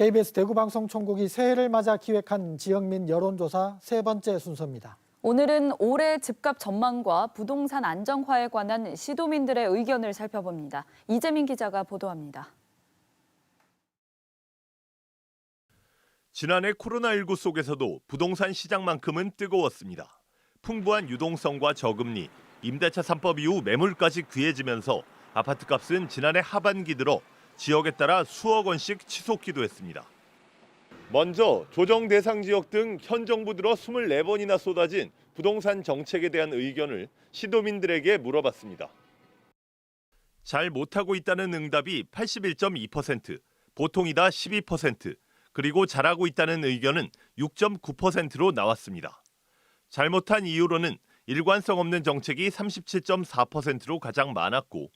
KBS 대구방송총국이 새해를 맞아 기획한 지역민 여론조사 세 번째 순서입니다. 오늘은 올해 집값 전망과 부동산 안정화에 관한 시도민들의 의견을 살펴봅니다. 이재민 기자가 보도합니다. 지난해 코로나19 속에서도 부동산 시장만큼은 뜨거웠습니다. 풍부한 유동성과 저금리, 임대차 3법 이후 매물까지 귀해지면서 아파트값은 지난해 하반기 들어 지역에 따라 수억 원씩 치솟기도 했습니다. 먼저 조정 대상 지역 등 현 정부 들어 24번이나 쏟아진 부동산 정책에 대한 의견을 시도민들에게 물어봤습니다. 잘 못하고 있다는 응답이 81.2%, 보통이다 12%, 그리고 잘하고 있다는 의견은 6.9%로 나왔습니다. 잘못한 이유로는 일관성 없는 정책이 37.4%로 가장 많았고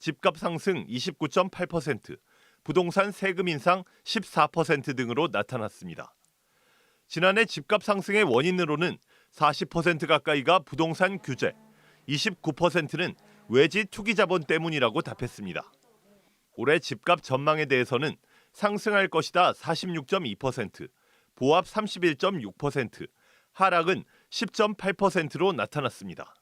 집값 상승 29.8%, 부동산 세금 인상 14% 등으로 나타났습니다. 지난해 집값 상승의 원인으로는 40% 가까이가 부동산 규제, 29%는 외지 투기 자본 때문이라고 답했습니다. 올해 집값 전망에 대해서는 상승할 것이다 46.2%, 보합 31.6%, 하락은 10.8%로 나타났습니다.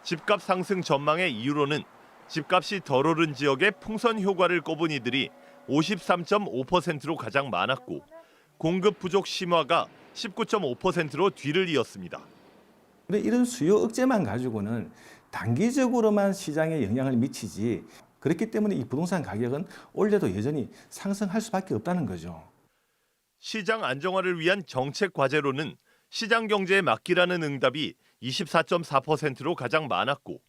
집값 상승 전망의 이유로는 집값이 덜 오른 지역의 풍선 효과를 꼽은 이들이 53.5%로 가장 많았고 공급 부족 심화가 19.5%로 뒤를 이었습니다. 이런 수요 억제만 가지고는 단기적으로만 시장에 영향을 미치지, 그렇기 때문에 이 부동산 가격은 올해도 여전히 상승할 수밖에 없다는 거죠. 시장 안정화를 위한 정책 과제로는 시장 경제에 맡기라는 응답이 24.4%로 가장 많았고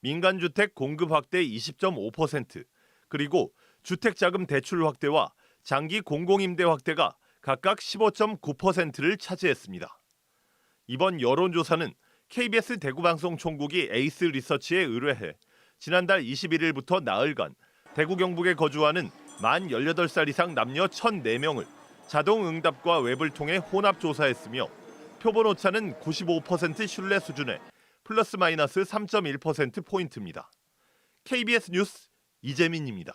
민간주택 공급 확대 20.5%, 그리고 주택자금 대출 확대와 장기 공공임대 확대가 각각 15.9%를 차지했습니다. 이번 여론조사는 KBS 대구방송총국이 에이스 리서치에 의뢰해 지난달 21일부터 나흘간 대구 경북에 거주하는 만 18살 이상 남녀 1,004명을 자동 응답과 웹을 통해 혼합 조사했으며 표본 오차는 95% 신뢰 수준에 플러스 마이너스 3.1%포인트입니다. KBS 뉴스 이재민입니다.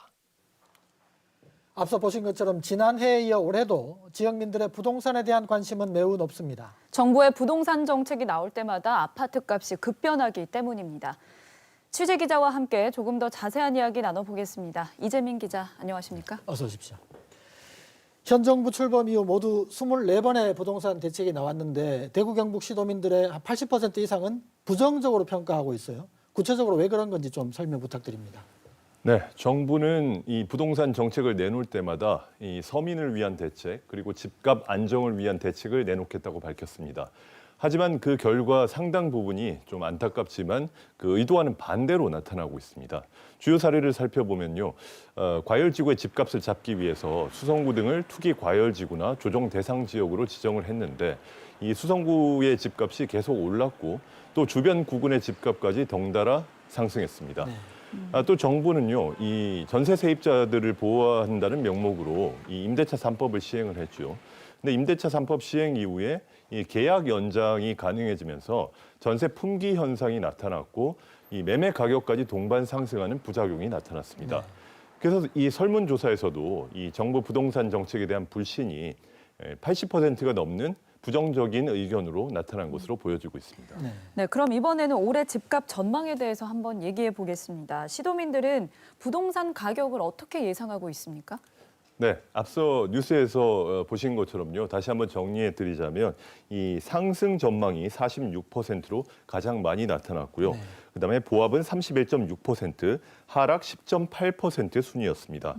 앞서 보신 것처럼 지난해에 이어 올해도 지역민들의 부동산에 대한 관심은 매우 높습니다. 정부의 부동산 정책이 나올 때마다 아파트값이 급변하기 때문입니다. 취재기자와 함께 조금 더 자세한 이야기 나눠보겠습니다. 이재민 기자, 안녕하십니까? 어서 오십시오. 현 정부 출범 이후 모두 24번의 부동산 대책이 나왔는데 대구 경북 시도민들의 80% 이상은 부정적으로 평가하고 있어요. 구체적으로 왜 그런 건지 좀 설명 부탁드립니다. 네, 정부는 이 부동산 정책을 내놓을 때마다 이 서민을 위한 대책 그리고 집값 안정을 위한 대책을 내놓겠다고 밝혔습니다. 하지만 그 결과 상당 부분이 좀 안타깝지만 그 의도와는 반대로 나타나고 있습니다. 주요 사례를 살펴보면요, 과열지구의 집값을 잡기 위해서 수성구 등을 투기 과열지구나 조정 대상 지역으로 지정을 했는데 이 수성구의 집값이 계속 올랐고 또 주변 구군의 집값까지 덩달아 상승했습니다. 네. 또 정부는요, 이 전세 세입자들을 보호한다는 명목으로 이 임대차 3법을 시행을 했죠. 근데 임대차 3법 시행 이후에 이 계약 연장이 가능해지면서 전세 품귀 현상이 나타났고 이 매매 가격까지 동반 상승하는 부작용이 나타났습니다. 네. 그래서 이 설문조사에서도 이 정부 부동산 정책에 대한 불신이 80%가 넘는 부정적인 의견으로 나타난 것으로 보여지고 있습니다. 네, 그럼 이번에는 올해 집값 전망에 대해서 한번 얘기해 보겠습니다. 시도민들은 부동산 가격을 어떻게 예상하고 있습니까? 네, 앞서 뉴스에서 보신 것처럼요. 다시 한번 정리해 드리자면 이 상승 전망이 46%로 가장 많이 나타났고요. 네. 그다음에 보합은 31.6%, 하락 10.8% 순이었습니다.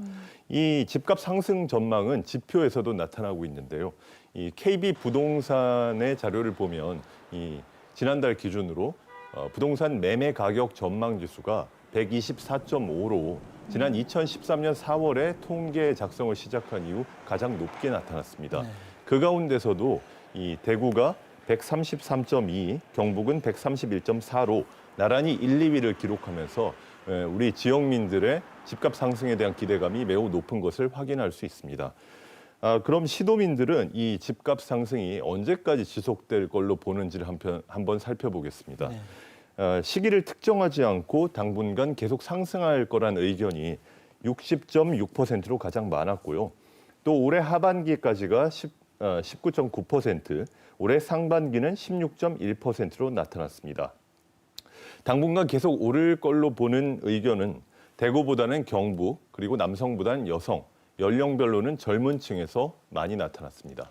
이 집값 상승 전망은 지표에서도 나타나고 있는데요. 이 KB 부동산의 자료를 보면 이 지난달 기준으로 부동산 매매 가격 전망 지수가 124.5로 지난 2013년 4월에 통계 작성을 시작한 이후 가장 높게 나타났습니다. 네. 그 가운데서도 이 대구가 133.2, 경북은 131.4로 나란히 1, 2위를 기록하면서 우리 지역민들의 집값 상승에 대한 기대감이 매우 높은 것을 확인할 수 있습니다. 그럼 시도민들은 이 집값 상승이 언제까지 지속될 걸로 보는지를 한번 살펴보겠습니다. 네. 시기를 특정하지 않고 당분간 계속 상승할 거란 의견이 60.6%로 가장 많았고요. 또 올해 하반기까지가 19.9%, 올해 상반기는 16.1%로 나타났습니다. 당분간 계속 오를 걸로 보는 의견은 대구보다는 경북, 그리고 남성보다는 여성, 연령별로는 젊은 층에서 많이 나타났습니다.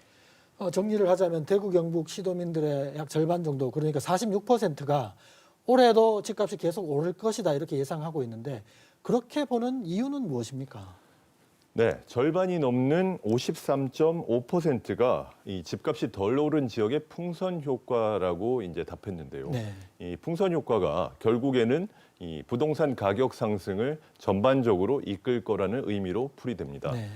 정리를 하자면 대구 경북 시도민들의 약 절반 정도, 그러니까 46%가 올해도 집값이 계속 오를 것이다 이렇게 예상하고 있는데, 그렇게 보는 이유는 무엇입니까? 네, 절반이 넘는 53.5%가 이 집값이 덜 오른 지역의 풍선 효과라고 이제 답했는데요. 네. 이 풍선 효과가 결국에는 이 부동산 가격 상승을 전반적으로 이끌 거라는 의미로 풀이됩니다. 네.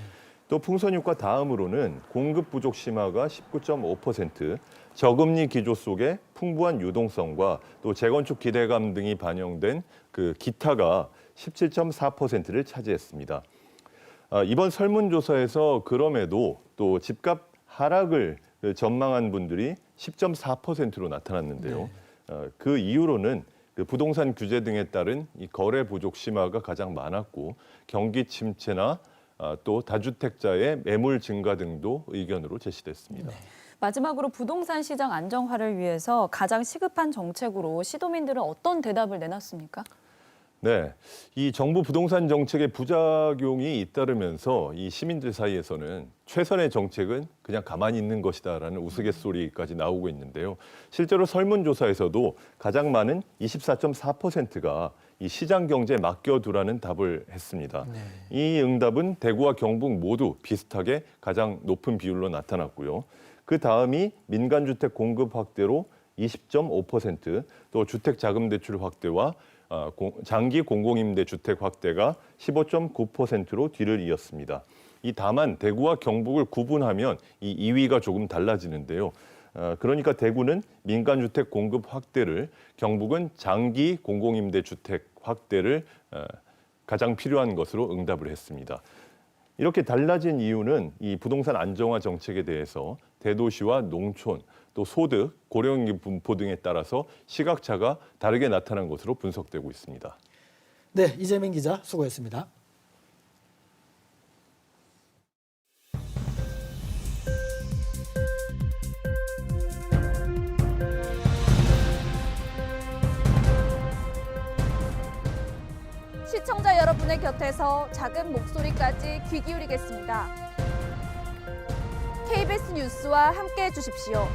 또 풍선 효과 다음으로는 공급 부족 심화가 19.5%, 저금리 기조 속에 풍부한 유동성과 또 재건축 기대감 등이 반영된 그 기타가 17.4%를 차지했습니다. 이번 설문조사에서 그럼에도 또 집값 하락을 전망한 분들이 10.4%로 나타났는데요. 그 이유로는 그 부동산 규제 등에 따른 이 거래 부족 심화가 가장 많았고, 경기 침체나 또 다주택자의 매물 증가 등도 의견으로 제시됐습니다. 마지막으로 부동산 시장 안정화를 위해서 가장 시급한 정책으로 시도민들은 어떤 대답을 내놨습니까? 네, 이 정부 부동산 정책의 부작용이 잇따르면서 이 시민들 사이에서는 최선의 정책은 그냥 가만히 있는 것이다라는 우스갯소리까지 나오고 있는데요. 실제로 설문조사에서도 가장 많은 24.4%가 이 시장 경제에 맡겨두라는 답을 했습니다. 네. 이 응답은 대구와 경북 모두 비슷하게 가장 높은 비율로 나타났고요. 그 다음이 민간주택 공급 확대로 20.5%, 또 주택자금대출 확대와 장기 공공임대 주택 확대가 15.9%로 뒤를 이었습니다. 다만 대구와 경북을 구분하면 이 2위가 조금 달라지는데요. 그러니까 대구는 민간주택 공급 확대를, 경북은 장기 공공임대 주택 확대를 가장 필요한 것으로 응답을 했습니다. 이렇게 달라진 이유는 이 부동산 안정화 정책에 대해서 대도시와 농촌, 또 소득, 고령인구 분포 등에 따라서 시각차가 다르게 나타난 것으로 분석되고 있습니다. 네, 이재민 기자 수고했습니다. 시청자 여러분의 곁에서 작은 목소리까지 귀 기울이겠습니다. KBS 뉴스와 함께해 주십시오.